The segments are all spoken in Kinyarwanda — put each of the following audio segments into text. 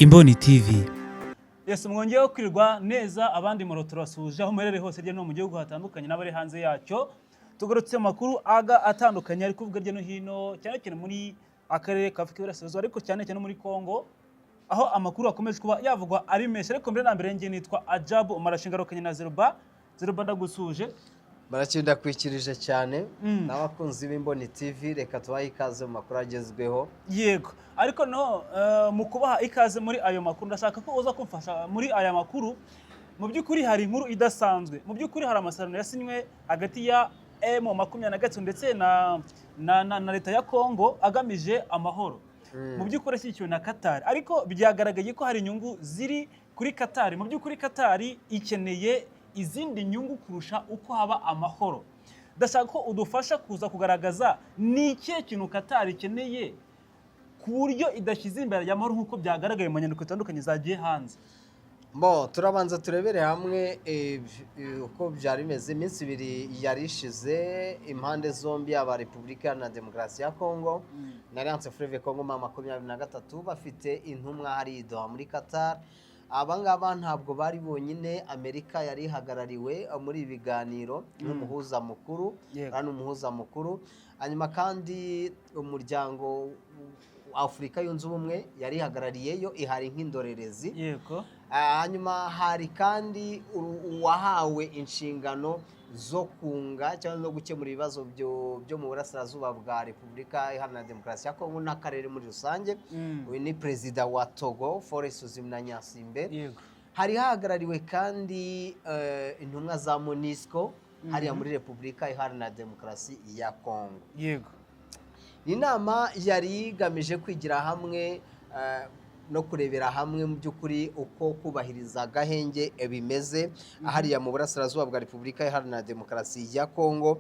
Imboni TV. Yes, mwongeyeho kwirirwa neza abandi muro turasuje aho muherere hose rye no mu gihugu hatandukanye n'abari hanze yacyo. Tugarutse makuru aga atandukanye ari kuvuga rye no hino cyane cyane muri akarere ka Afurika y'Iburasirazuba ariko cyane cyane muri Kongo aho amakuru akomeje kuba yavugwa ari menshi ariko mbere na mbere ngiye nitwa Ajabu Marashingarukanye na Zeruba ndagusuje. Barakinda kwikirije cyane n'abakunzi b'Imboni TV, reka tubahe ikaze mu makuru agezweho. Yego, ariko no mu kubaha ikaze muri ayo makuru ndashaka ko uza kumfasha muri aya makuru. Mu by'ukuri hari inkuru idasanzwe, mu by'ukuri hari amasezerano yasinywe hagati ya M23 ndetse na leta ya Kongo agamije amahoro. Mu by'ukuri ashyigikiwe na Qatar, ariko byagaragaye ko hari inyungu ziri kuri Qatar. Mu by'ukuri Qatar ikeneye izindi nyungu kurusha uko haba amahoro. Ndashaka ko udufasha kuza kugaragaza ni ikihe kintu Qatar ikeneye ku buryo idashyize imbere y'amahoro nk'uko byagaragaye mu nyandiko zitandukanye zagiye hanze. Turabanza turebere hamwe uko byari bimeze. Iminsi ibiri yarishize impande zombi aba Repubulika Iharanira Demokarasi ya Kongo na Alliance Fleuve Congo 23 bafite intumwa hari i Doha muri Qatar. Abangaba ntabwo bari bonyine, Amerika yari ihagarariwe muri ibi biganiro n'umuhuza mukuru, hanyuma kandi umuryango Afurika yunze ubumwe yari ihagarariyeyo ihari nk'indorerezi. Yego. Hanyuma hari kandi uwahawe inshingano zo kunga cyangwa no gukemura ibibazo byo mu burasirazuba bwa Repubulika Iharanira Demokarasi ya Kongo n'akarere muri rusange. Uyu ni perezida wa Togo Faure Gnassingbe. Yego. Hari hagarariwe kandi intumwa za MONUSCO hariya muri Repubulika Iharanira Demokarasi ya Kongo. Yego. Inama yari igamije kwigira hamwe no kurebera hamwe mu by'ukuri uko kubahiriza agahenge bimeze hariya mu burasirazuba bwa Repubulika Iharanira Demokarasi ya Kongo.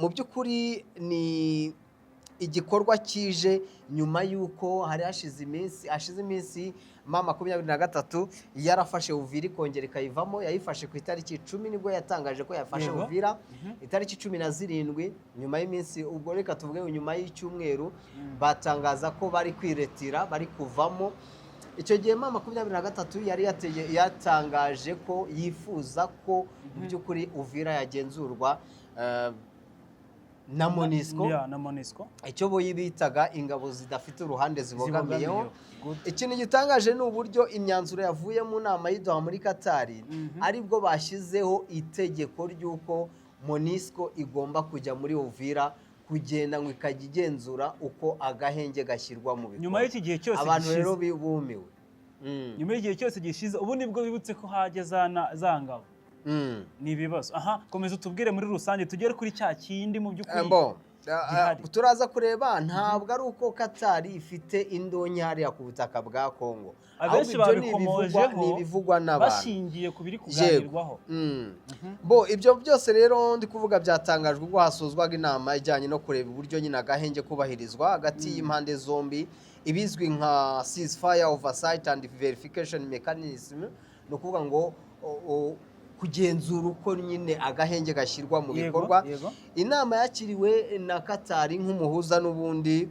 Mu by'ukuri ni igikorwa kije nyuma y'uko hari hashize iminsi 23 yarafashe Uvira ikongera ikayivamo. Yayifashe ku itariki 10 nibwo yatangaje ko yafashe Uvira. Itariki 17 nyuma y'iminsi, ubwo reka tuvuge nyuma y'icyumweru, batangaza ko bari kwiretira, bari kuvamo. Icyo gihe 23 yari yatangaje ko yifuza ko mu by'ukuri Uvira yagenzurwa na MONUSCO, icyo bo yibitaga ingabo zidafite uruhande zibogamiyeho. Ikintu gitangaje ni uburyo imyanzuro yavuye mu nama y'Idoha muri Qatar aribwo bashyizeho itegeko ry'uko MONUSCO igomba kujya muri Uvira kugenda ngo ikajya igenzura uko agahenge gashyirwa mu bikorwa. Nyuma y'iki gihe cyose abantu rero bumiwe. Nyuma y'igihe cyose gishize ubu nibwo bibutse ko haje za ngabo. Ni ibibazo. Aha, komeza utubwire muri rusange tugere kuri cya kindi mu by'ukuri. Turaza kureba ntabwo ari uko Qatar ifite indonke hariya ku butaka bwa Kongo. Abenshi babikomojeho ni ibivugwa n'abantu bashingiye ku biri kuganirwaho. Ibyo byose rero ndi kuvuga byatangajwe ubwo hasozwaga inama ijyanye no kureba uburyo nyine agahenge kubahirizwa hagati y'impande zombi, ibizwi nka ceasefire oversight and verification mechanism. Ni ukuvuga ngo kugenzura uko nyine agahenge gashyirwa mu bikorwa. Inama yakiriwe na Qatar nk'umuhuza n'ubundi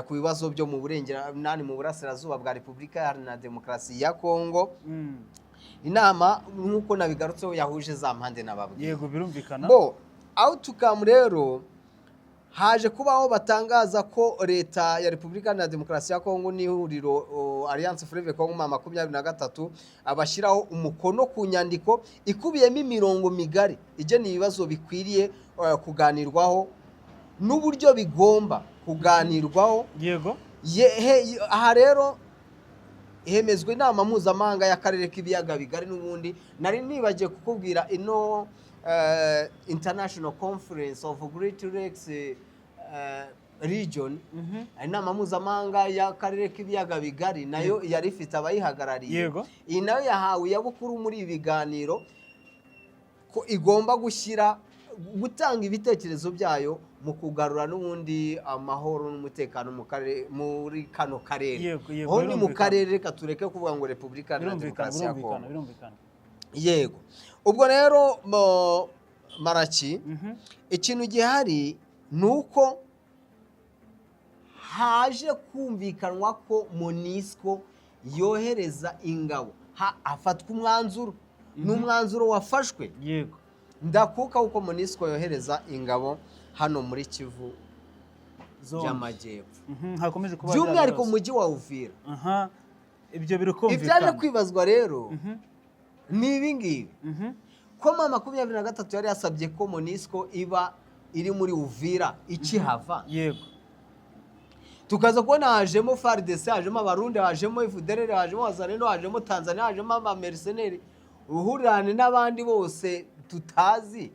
ku bibazo byo mu burasirazuba bwa Repubulika Iharanira Demokarasi ya Kongo. Inama nk'uko nabigarutseho yahuje za mpande n'ababwiye. Yego, birumvikana. Outcome rero haje kubaho batangaza ko leta ya Repubulika Iharanira Demokarasi ya Kongo n'ihuriro Alliance Fleuve Congo 23 abashyiraho umukono ku nyandiko ikubiyemo imirongo migari igena ibibazo bikwiriye kuganirwaho n'uburyo bigomba kuganirwaho. Yego. Aha rero ihemezwa inama mpuzamahanga y'akarere k'ibiyaga bigari. N'ubundi nari nibagiye kukubwira ino International Conference of Great Lakes Region, inama mpuzamahanga y'akarere k'ibiyaga bigari nayo yari ifite abayihagarariye. Iyi nayo yahawe iyabukuru muri ibi biganiro ko igomba gutanga ibitekerezo byayo mu kugarura n'ubundi amahoro n'umutekano muri kano karere. Aho ni mu karere, reka tureke kuvuga ngo Repubulika Iharanira Demokarasi ya Kongo. Yego. Ubwo rero Maraki, ikintu gihari ni uko haje kumvikanwa ko MONUSCO yohereza ingabo hafatwa umwanzuro ni umwanzuro wafashwe yego ndakuka uko MONUSCO yohereza ingabo hano muri Kivu Zone. y'Amajyepfo hakomeje kuba by'umwihariko mu mujyi wa Uvira ibyo biri kumvikana ibyaje kwibazwa rero ni ibi ngibi ko ma 23 yari yasabye ko MONUSCO iba iri muri Uvira ikihava yego tukaza kubona hajemo FARDC hajemo abarundi hajemo FDLR hajemo Wazalendo hajemo Tanzania hajemo amamercenaires uruhurirane n'abandi bose tutazi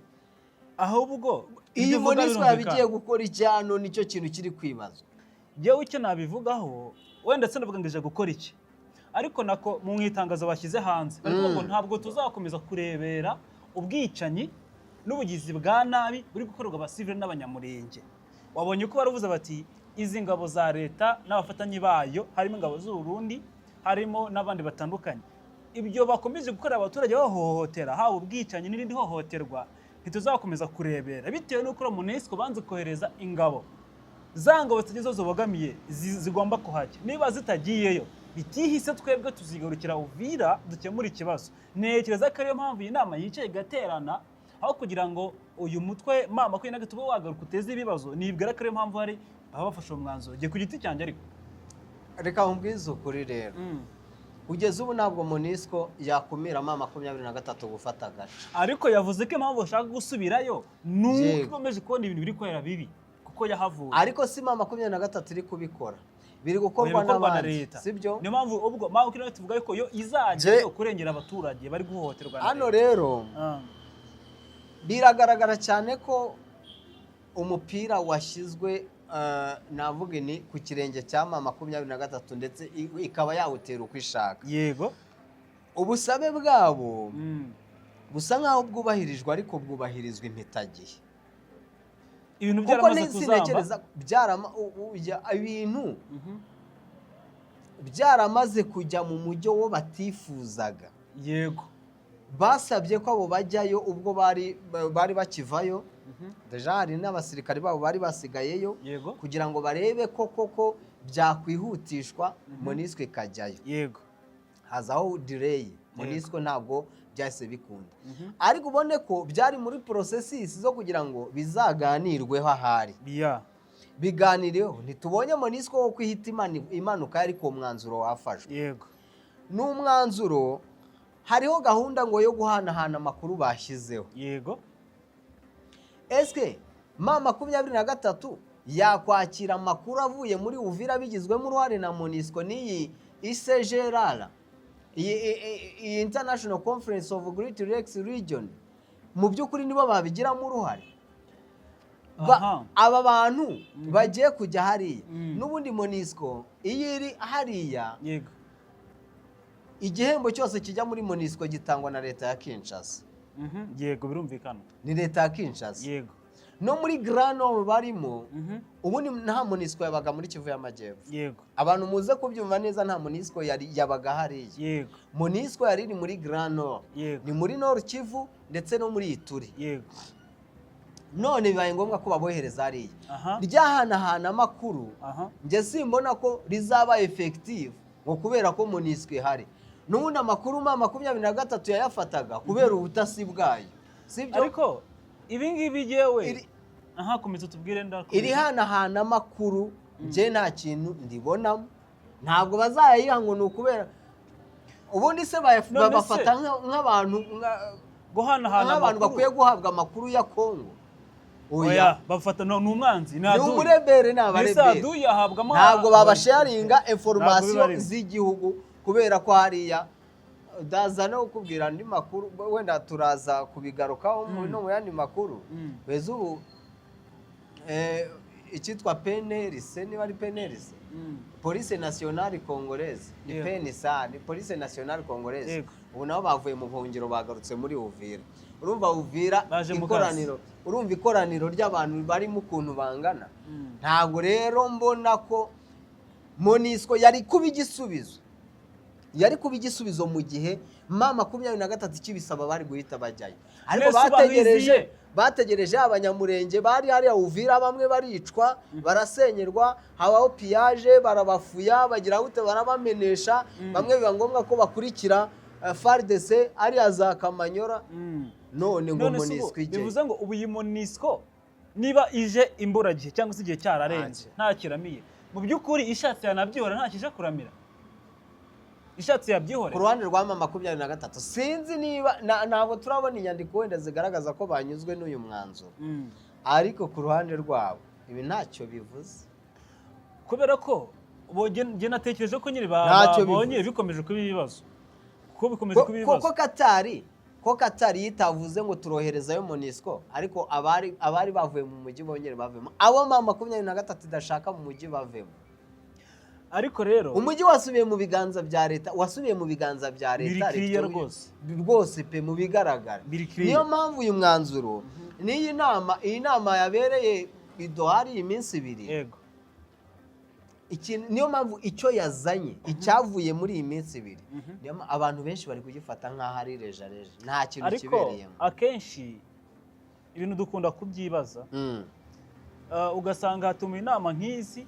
ahubwo iyi MONUSCO yabigiye gukora icyano nicyo kintu kiri kwibazwa yewe icyo nabivugaho wenda se ndavuga ngije gukora iki ariko nako mu mwitangazo bashyize hanze ariko ngo ntabwo tuzakomeza kurebera ubwicanyi n'ubugizi bwa nabi buri gukorerwa abasivile n'abanyamurenge wabonye uko baravuze bati izi ngabo za leta n'abafatanyi bayo harimo ingabo z'u Burundi harimo n'abandi batandukanye ibyo bakomeje gukorera abaturage bahohotera haba ubwicanyi n'irindi hohoterwa ntituzakomeza kurebera bitewe n'uko MONUSCO banze kohereza ingabo za ngabo zitagize zobogamiye zigomba kuhajya niba zitagiyeyo bitihise twebwe tuzigarukira Uvira dukemura ikibazo nekereza ko ariyo mpamvu iyi nama yicaye igaterana aho kugira ngo uyu mutwe ma 23 tube wagaruka uteze ibibazo nibwira ko ariyo mpamvu hari baba bafashe umwanzuro giye ku giti cyanjye ariko reka nkubwize ukuri rero ugeze ubu ntabwo MONUSCO yakumira ma 23 gufata agace ariko yavuze ko impamvu bashaka gusubirayo nuko ikomeje kubona ibintu biri kwera bibi kuko yahavuye ariko si ma 23 iri kubikora biri gukorwa n'abandi sibyo niyo mpamvu ubwo ma 23 tuvuga ko yo izajya kurengera abaturage bari guhohoterwa hano rero biragaragara cyane ko umupira washyizwe navuga ni ku kirenge cya ma 23 ndetse ikaba yawutera uko ishaka yego ubusabe bwabo busa nkaho bwubahirijwe ariko bwubahirizwa impitagihe ibintu byaramaze kuzamba ibintu byaramaze kujya mu mujyo wo batifuzaga yego basabye ko abo bajyayo ubwo bari bakivayo deja hari n'abasirikare babo bari basigayeyo kugira ngo barebe ko koko byakwihutishwa MONUSCO ikajyayo yego hazaho delay MONUSCO ntabwo byahise bikunda ariko ubone ko byari muri processes zo kugira ngo bizaganirweho ahari biganireho ntitubonye MONUSCO wo kwihita imanuka ariko umwanzuro wafashwe yego n'umwanzuro hariho gahunda ngo yo guhanahana amakuru bashyizeho yego eske ma 23 yakwakira amakuru avuye muri Uvira bigizwemo uruhare na MONUSCO n'iyi ICGLR iyi International Conference of Great Lakes Region mu by'ukuri nibo babigiramo uruhare aba bantu bagiye kujya hariya n'ubundi MONUSCO iyo iri hariya yego igihembo cyose kijya muri MONUSCO gitangwa na leta ya Kinshasa yego birumvikana ni leta ya Kinshasa yego no muri Grand Nord barimo ubundi nta MONUSCO yabaga muri Kivu y'Amajyepfo yego abantu muze kubyumva neza nta MONUSCO yabaga hariya yego MONUSCO yari iri muri Grand Nord ni muri Nord Kivu ndetse no muri Ituri yego none bibaye ngombwa ko babohereza hariya ryahanahana amakuru njye simbona ko rizaba effective ngo kubera ko MONUSCO ihari n'ubundi amakuru ma 23 yayafataga kubera ubutasi bwayo sibyo ariko ibi ngibi jewe komeza tubwire ndako iri hanahana amakuru nje nta kintu ndibonamo ntabwo bazayiha ngo n'ukubera ubundi se babafata nk'abantu guhanahana abantu bakwiye guhabwa amakuru ya Kongo oya bafata n'umwanzi ni umurebere n'abarebere ntabwo babasharinga information z'igihugu kubera ko hariya daza no kukubwira andi makuru wenda turaza kubigarukaho mu yandi makuru beza ubu icyitwa PNLC niba ari PNLC Police Nationale Congolaise ni PNSA ni Police Nationale Congolaise ubu nabo bavuye mu buhungiro bagarutse muri Uvira urumva Uvira ikoraniro urumva ikoraniro ry'abantu bari mu kuntu bangana ntabwo rero mbona ko MONUSCO yari kuba igisubizo mu gihe ma 23 kibisaba bari guhita bajyayo ariko bategereje abanyamurenge bari hariya Uvira, bamwe baricwa barasenyerwa, habaho piyaje, barabafuya bagira gute, barabamenesha, bamwe biba ngombwa ko bakurikira FARDC ariya za Kamanyora. None ngo MONUSCO ije, bivuze ngo ubu iyi MONUSCO niba ije imburagihe cyangwa se igihe cyararenze nta kiramiye, mu by'ukuri ishatse yanabyihora nta kije kuramira, ishatse yabyihore. Ku ruhande rwa M23 sinzi niba ntabwo turabona inyandiko wenda zigaragaza ko banyuzwe n'uyu mwanzuro, ariko ku ruhande rwabo ibi ntacyo bivuze, kubera ko njye natekereje ko nyine babonye bikomeje kuba ibibazo, ko bikomeje kuba ibibazo, ko Katari yitavuze ngo turoherezayo MONUSCO, ariko abari bavuye mu mujyi bongere bavemo, abo M23 idashaka mu mujyi bavemo. Ariko rero umujyi wasubiye mu biganza bya leta, rwose pe mu bigaragara. Niyo mpamvu uyu mwanzuro n'iyi nama yabereye i Doha iyi minsi 2, yego, niyo mpamvu icyo yazanye icyavuye muri iyi minsi 2 abantu benshi bari kugifata nk'aho ari rejareje, nta kintu kibereyemo. Ariko akenshi ibintu dukunda kubyibaza, ugasanga hatuma inama nk'izi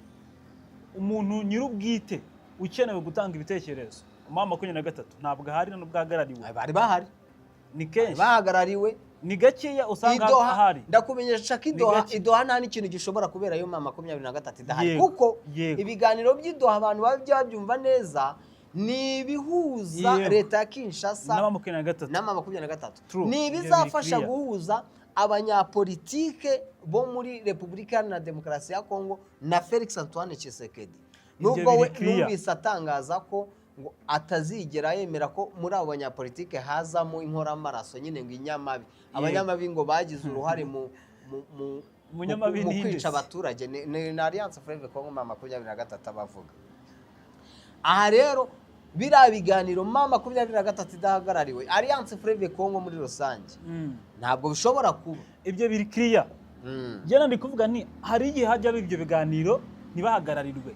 umuntu nyir'ubwite ukenewe gutanga ibitekerezo M23 ntabwo ahari n'ubwagarariwe. Bari bahari, ni kenshi bahagarariwe, ni gakeya usanga ahari. Ndakumenyesha ko Idoha nta n'ikintu gishobora kubera yo M23 idahari, kuko ibiganiro by'Idoha abantu babyumva neza ni ibihuza leta ya Kinshasa na M23, ni ibizafasha guhuza abanyapolitike bo muri Repubulika Iharanira Demokarasi ya Kongo na Felix Antoine Tshisekedi. Nubwo we numvise atangaza ko ngo atazigera yemera ko muri abo banyapolitike hazamo inkoramaraso, nyine ngo inyamabi, abanyamabi ngo bagize uruhare mu kwica abaturage. Ni Alliance Fleuve Congo M23 bavuga. Aha rero biriya biganiro M23 idahagarariwe, Alliance Fleuve Congo muri rusange ntabwo bishobora kuba. Ibyo biri clear. Njye ndi kuvuga ni hari igihe hajya ibyo biganiro ntibahagararirwe,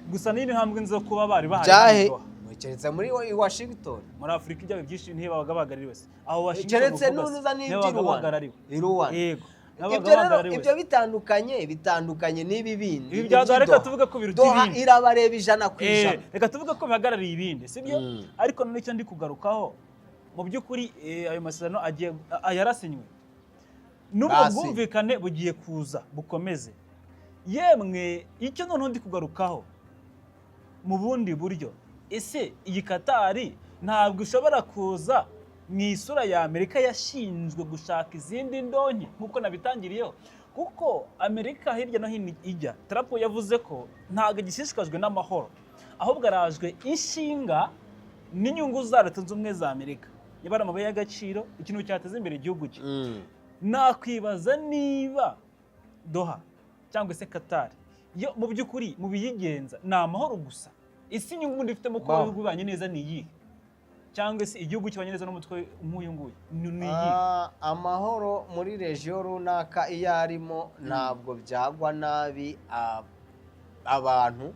gusa n'indi ntambwe nzo kuba bari bahari keretse muri Washington, muri Afurika ibyo byinshi ntibabaga bahagarariwe se, aho Washington keretse nuza n'Iruwa. Yego, ibyo bitandukanye n'ibi bindi. Ibi byagareka tuvuga ko biruta ibindi, Doha irabareba 100%. Reka tuvuga ko bihagarariye ibindi, sibyo? Ariko n'icyo ndi kugarukaho mu by'ukuri ayo masezerano agiye yarasinywe, n'ubwo bwumvikane bugiye kuza bukomeze. Yemwe icyo noneho ndi kugarukaho mu bundi buryo, ese iyi Katari ntabwo ishobora kuza mu isura ya Amerika yashinzwe gushaka izindi ndonke nk'uko nabitangiriyeho, kuko Amerika hirya no hino ijya, Trump yavuze ko ntabwo gishishikajwe n'amahoro, ahubwo arajwe inshinga n'inyungu za Leta Zunze Ubumwe za Amerika, yabara amabuye y'agaciro, ikintu cyateza imbere igihugu cye. Nakwibaza niba Doha cyangwa se Katari yo mu by'ukuri mu biyigenza ni amahoro gusa, isi inyungu ndifitemo ko ibihugu banye neza ni iyi, cyangwa se igihugu kibanye neza n'umutwe nk'uyu nguyu ni iyi. Amahoro muri region runaka iyo arimo ntabwo byagwa nabi abantu,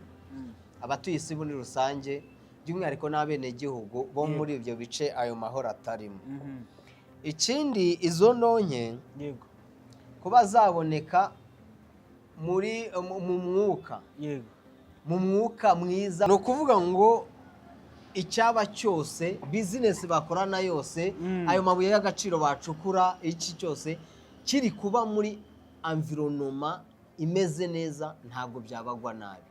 abatuye isi muri rusange, by'umwihariko n'abene gihugu bo muri ibyo bice ayo mahoro atarimo. Ikindi izo ndonke kuba zaboneka muri mu mwuka mwiza, ni ukuvuga ngo icyaba cyose, business bakorana yose, ayo mabuye y'agaciro bacukura, iki cyose kiri kuba muri environnement imeze neza, ntabwo byabagwa nabi.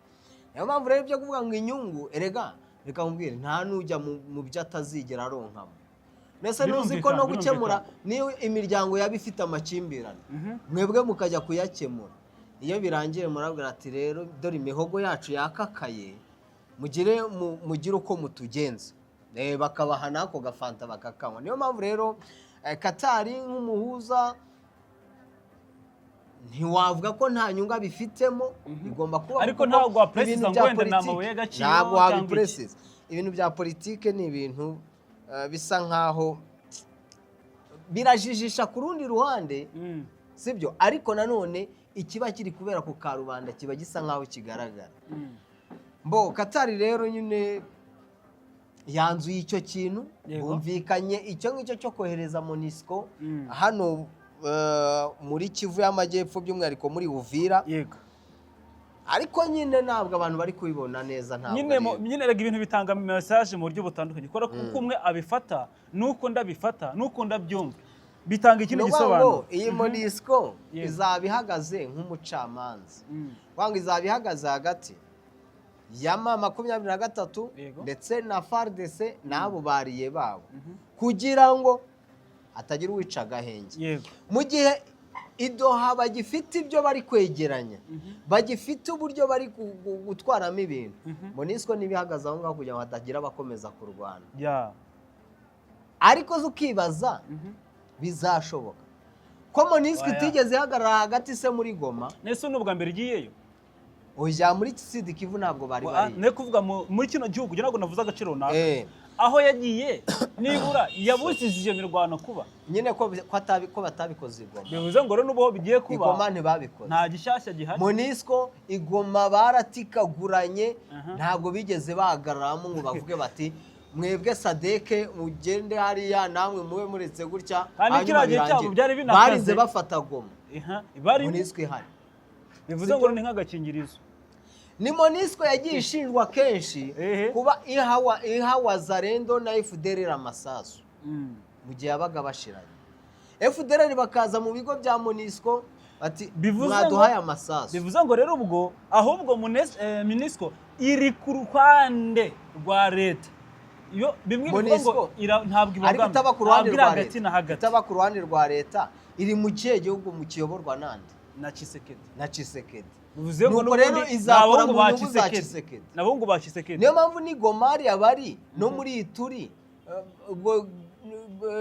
Niyo mpamvu rero byo kuvuga ngo inyungu, erega reka mubwire nta nujya mu byo atazigera aronkamo. Nese nuzi ko no gukemura niyo imiryango yaba ifite amakimbirane, mwebwe mukajya kuyakemura, iyo birangiye murabwira ati rero dore imihogo yacu yakakaye, mugire uko mutugenza, bakabaha nako gafanta bakakanywa. Niyo mpamvu rero Katari nk'umuhuza ntiwavuga ko nta nyunga bifitemo, igomba kuba, ariko ntabwo wapresiza ngo wenda namabuye y'agaciro, ntabwo wabipresiza. Ibintu bya politike ni ibintu bisa nkaho birajijisha ku rundi ruhande, sibyo? Ariko nanone ikiba kiri kubera ku karubanda kiba gisa nkaho kigaragara. Katari rero nyine yanzuye icyo kintu, bumvikanye icyo ngicyo cyo kohereza MONUSCO hano muri Kivu y'Amajyepfo by'umwihariko muri Uvira, yego ariko nyine ntabwo abantu bari kubibona neza. Ntabwo nyine rega ibintu bitanga message mu buryo butandukanye kubera ko uko umwe abifata nuko ndabifata nuko ndabyumva bitanga ikindi gisobanuro. Iyi MONUSCO izaba ihagaze nk'umucamanza, wanga izaba ihagaze hagati ya M23 ndetse na FARDC n'abo bariye babo, kugira ngo hatagira uwica agahenge. Mu gihe idoha bagifite ibyo bari kwegeranya, bagifite uburyo bari gutwaramo ibintu, MONUSCO n'ibihagaze aho ngaho kugira ngo hatagira abakomeza kurwana. Ariko ukibaza bizashoboka ko MONUSCO itigeze ihagarara hagati se muri Goma? Nese n'ubwa mbere igiyeyo? Oya, muri Sud Kivu ntabwo bari bari. Ne kuvuga muri kino gihugu kugira ngo navuze agaciro runaka. Aho yagiye nibura yabusize iyo mirwano kuba nyine ko batabikoze Igoma. Bivuze ngo rero n'ubo bigiye kuba Igoma ntibabikoze, nta gishyashya gihari. MONUSCO Igoma baratikaguranye, ntabwo bigeze bahagararamo ngo bavuge bati mwebwe Sadeke mugende hariya namwe mube muretse gutya. Kandi kiragiye cyabo byari binakaze, barinze bafata Goma. MONUSCO ihari. Bivuze ngo ni nk'agakingirizo. Ni MONUSCO yagiye ishinjwa kenshi kuba ihawa Zarendo na FDLR amasasu mu gihe yabaga bashiranye. FDLR bakaza mu bigo bya MONUSCO bati mwaduhaye amasasu. Bivuze ngo rero ubwo ahubwo MONUSCO iri ku ruhande rwa leta. Yo bimwe bivuga ngo ntabwo ibagamba, itaba ku ruhande rwa leta, itaba ku ruhande rwa leta, iri mu kihe gihugu mu kiyoborwa nande? Na Tshisekedi. Bivuze ngo rero izakora mu nyungu za Tshisekedi. Nabongo ba Tshisekedi. Niyo mpamvu ni Gomari abari no muri Ituri,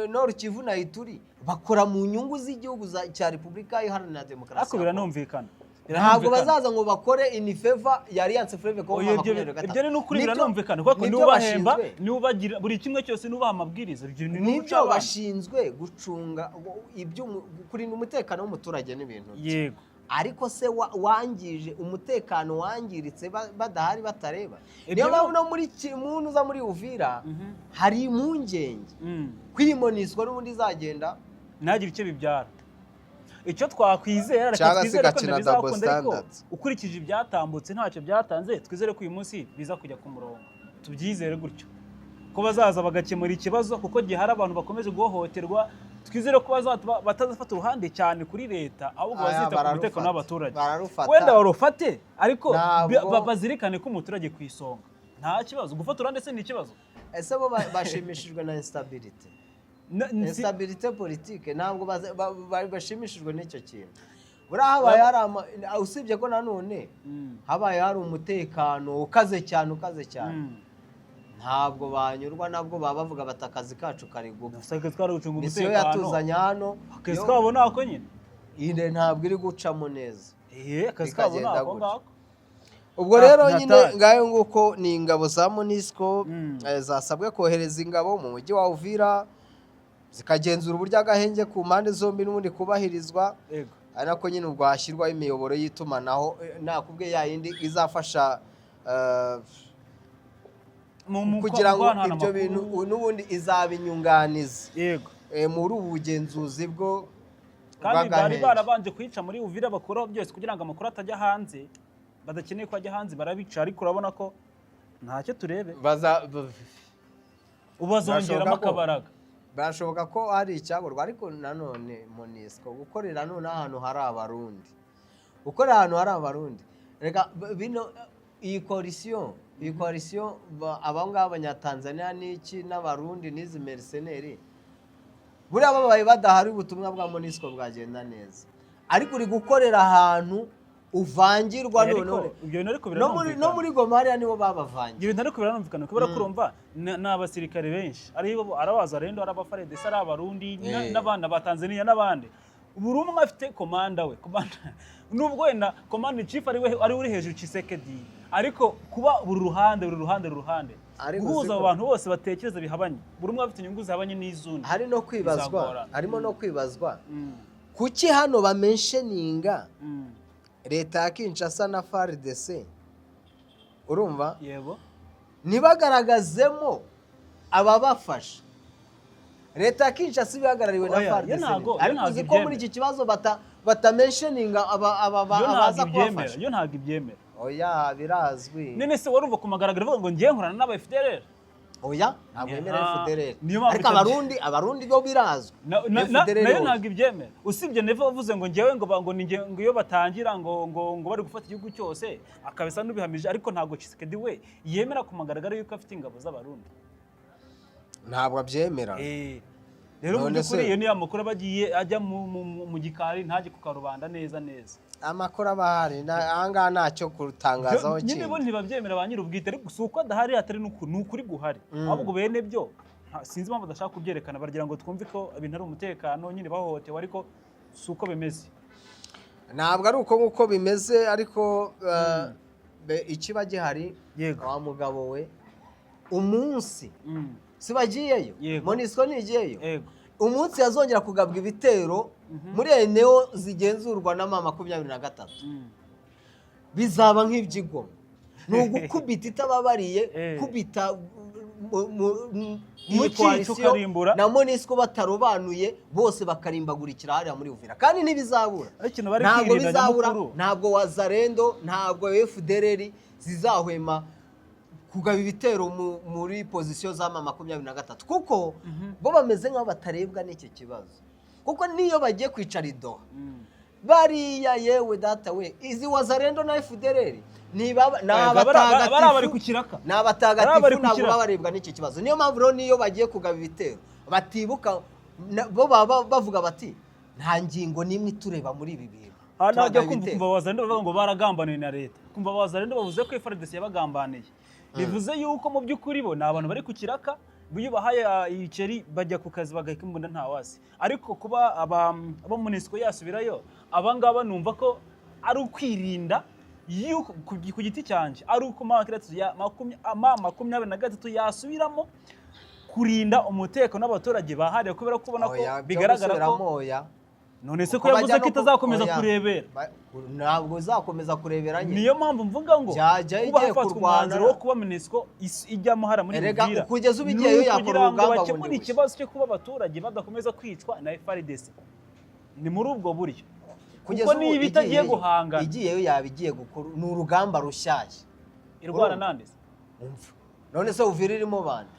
Nord Kivu na Ituri bakora mu nyungu z'igihugu cya Repubulika Iharanira Demokarasi. Ako biranumvikana. Ntabwo bazaza ngo bakore in favor ya Alliance Fleuve ko makumyabiri. Ibyo ni n'ukuri biranumvikana kuko n'ubahemba n'ubagira buri kimwe cyose n'ubaha amabwiriza. Nibyo bashinzwe gucunga ibyo kurinda umutekano w'umuturage n'ibintu. Yego. Ariko se wangije umutekano wangiritse badahari batareba. Niyo mpamvu no muri muntu uza muri Uvira hari impungenge kwimoniswa n'ubundi izagenda ntagire icyo bibyara. Icyo twakwizera reka twizere ko bizakunda, ariko ukurikije ibyatambutse ntacyo byatanze, twizere ko uyu munsi biza kujya ku murongo. Tubyizere gutyo ko bazaza bagakemura ikibazo, kuko gihari abantu bakomeje guhohoterwa. Twizere ko batazafata uruhande cyane kuri leta, ahubwo bazita ku mutekano w'abaturage. Wenda barufate ariko bazirikane ko umuturage ku isonga. Nta kibazo gufata uruhande se ni ikibazo. Ese bo bashimishijwe na instability? Instability politique ntabwo bashimishijwe n'icyo kintu. Buriya habaye hari usibye ko nanone habaye hari umutekano ukaze cyane ntabwo banyurwa, nabwo baba bavuga bati akazi kacu kari gupfa. Sake twari gucunga umutekano. Misiyo yatuzanye hano. Akazi kabo nako nyine. Ine ntabwo iri gucamo neza. Akazi kabo nako ngako. Ubwo rero nyine ngayo nguko ni ingabo za MONUSCO zasabwe kohereza ingabo mu mujyi wa Uvira zikagenzura uburyo agahenge ku mpande zombi n'ubundi kubahirizwa. Ari nako nyine ubwo hashyirwaho imiyoboro y'itumanaho nakubwe yayindi izafasha kugira ngo ibyo bintu n'ubundi izaba inyunganizi muri ubu bugenzuzi bwo kandi bari barabanje kwica muri Uvira bakora byose kugira ngo amakuru atajya hanze, badakeneye ko ajya hanze barabica, ariko urabona ko ntacyo turebe ubazongeramo akabaraga. Birashoboka ko hari icyaborwa, ariko nanone MONUSCO gukorera none ahantu hari abarundi, reka bino iyi coalition abangaba abanyatanzania n'iki n'abarundi n'izi mercenaires buriya babaye badahari ubutumwa bwa MONUSCO bwagenda neza, ariko uri gukorera ahantu uvangirwa no muri Goma hariya nibo babavangiye. Ibyo bintu ariko biranumvikana kubera ko urumva n'abasirikare benshi arabaza rendo arabafarede se ari abarundi n'abana ba Tanzania n'abandi, buri umwe afite komanda we, nubwo wenda command chief ari uri hejuru Tshisekedi, ariko kuba buri ruhande guhuza abantu bose batekereza bihabanye, buri umwe afite inyungu zihabanye n'izuni. Harimo no kwibazwa kuki hano bamensheninga leta ya Kinshasa na FARDC, urumva yego, ntibagaragazemo ababafasha. leta ya Kinshasa ibihagarariwe na Oya, yo FARDC ntago- yo ariko ntago uzi ko ibyemera. muri iki kibazo batamentioninga yo ntabwo abaza ibyemera kubafasha. yo ntabwo ibyemera Oya birazwi. none se warumva ku magaragara ivuga ngo ngiye nkorana n'aba FDLR Oya ntabwo yemera Aha. FDLR. Niyo mpamvu Ariko abarundi bo birazwi. FDLR nayo yo. ntabwo ibyemera usibye neva wavuze ngo ngewe ngo iyo batangira ngo bari gufata igihugu cyose akabisa n'ubihamije ariko ntabwo Tshisekedi we yemera ku magaragara yuko afite ingabo z'abarundi Ntabwo abyemera. rero mu None by'ukuri se- iyo niyo amakuru aba agiye ajya mu gikari ntajye ku karubanda neza Amakuru abahari ahangaha ntacyo kutangazaho nyine bo kintu. ntibabyemera ba nyir'ubwite ariko si uko adahari atari n'ukuri ni ukuri guhari ahubwo bene byo sinzi impamvu badashaka kubyerekana baragira ngo twumve ko ibintu ari umutekano nyine bahohotewe ariko si uko bimeze Ntabwo ari uko nguko bimeze ariko ikiba gihari Yego. wa mugabo we umunsi Mm. si bagiyeyo Yego. Monisco ntigiyeyo Yego. umunsi yazongera kugabwa ibitero muri eneo zigenzurwa na mama 23 Mm. bizaba nk'ibyigoma ni ugukubita itababariye kubita Mu cyico ukarimbura. na Monisco batarobanuye bose bakarimbagurikira hariya muri Uvira kandi ntibizabura Ikintu bari ntabwo kwirinda bizabura nyamukuru. ntabwo Wazalendo ntabwo FDLR zizahwema kugaba ibitero muri pozisiyo za mama 23 kuko bo bameze nk'aho batarebwa n'iki kibazo kuko niyo bagiye kwicara idoha bariya yewe data we izi Wazalendo na FDLR ni bari ku kiraka abatagatifu ntabwo babarebwa n'iki kibazo niyo mpamvu rero niyo bagiye kugaba ibitero batibuka bo baba bavuga bati nta ngingo n'imwe itureba muri ibi bintu najya kumva Wazalendo bavuga ngo baragambaniye na leta kumva Wazalendo bavuze ko FARDC yabagambaniye bivuze yuko mu by'ukuri bo ni abantu bari ku kiraka iyo bahaye ibiceri bajya ku kazi bagahita imbunda ntawazi ariko kuba abo Monisco yasubirayo abangaba numva ko ari ukwirinda ku giti cyanjye ari uko M23 yasubiramo kurinda umutekano n'abaturage bahariye kubera ko ubona ko bigaragara ko none se ko yavuze ko itazakomeza kurebera ntabwo uzakomeza kurebera nyine niyo mpamvu mvuga ngo kuba hafatwa umwanzuro wo kuba Monisco ijyamo hara muri Uvira kugeza ubigiyeyo yakora urugamba bakemura ikibazo cyo kuba abaturage badakomeza kwicwa na FARDC ni muri ubwo buryo kuko niba itagiye guhangana igiyeyo yabigiye gukora ni urugamba rushyashya irwana nande none se Uvira irimo bande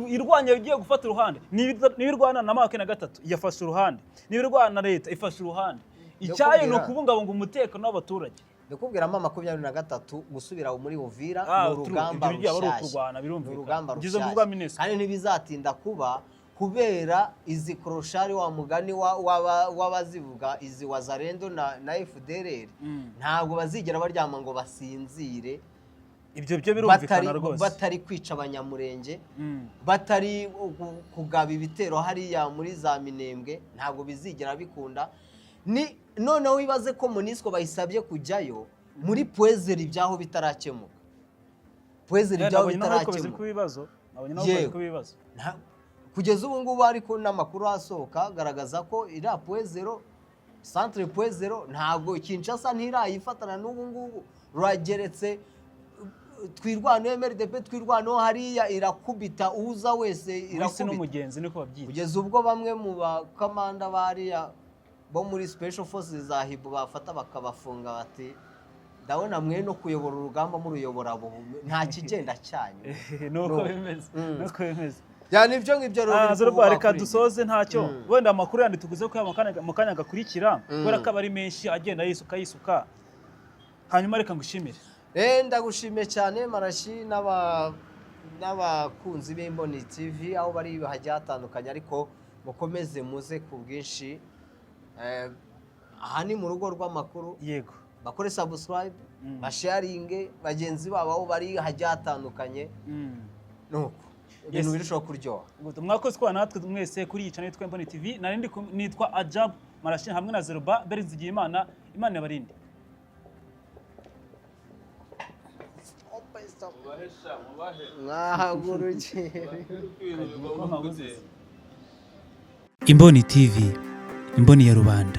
irwanya igiye gufata uruhande n'ibirwana na make na gatatu yafashe uruhande n'ibirwana na leta ifashe uruhande icyayo ni ukubungabunga umutekano w'abaturage ndakubwira mama 23 gusubira muri Uvira ni urugamba rushyashya kandi ntibizatinda kuba kubera izi kroshari wa mugani w'abazivuga izi Wazalendo na FDLR ntabwo bazigera baryama ngo basinzire ibyo birumvikana rwose batari kwica abanyamurenge batari kugaba ibitero hariya muri za Minembwe ntabwo bizigera bikunda ni noneho wibaze ko Monisco bayisabye kujyayo muri Puezeri byaho bitarakemuka Puezeri byaho bitarakemuka kugeza ubu ngubu ariko n'amakuru asohoka garagaza ko iriya Puezero centre Puezero ntabwo Kinshasa ntirayifatana n'ubu ngubu rurageretse twirwano MRDP twirwano hariya irakubita uza wese irakubita n'umugenzi niko babyita kugeza ubwo bamwe mu bakamanda bariya bo muri special forces za Hibu bafata bakabafunga bati ndabona mwe no kuyobora urugamba muruyobora nta kigenda cyanyu nuko bimeze yani ibyo ngibyo rero reka dusoze ntacyo wenda amakuru yandi tuguze ko mu kanya gakurikira kubera ko abari menshi agenda yisuka hanyuma reka ngushimire ndagushimiye cyane Marashi n'abakunzi b'Imboni TV aho bari hajya hatandukanye ariko mukomeze muze ku bwinshi aha ni mu rugo rw'amakuru yego bakore subscribe basharinge bagenzi babo aho bari hajya hatandukanye nuko ibintu birushaho kuryoha mwakoze kwa natwe mwese kuri iyi channel yitwa Imboni TV narindi nitwa Ajab Marashi hamwe na Zeruba Berinzigiye Imana yabarinde Imboni TV, imboni ya rubanda.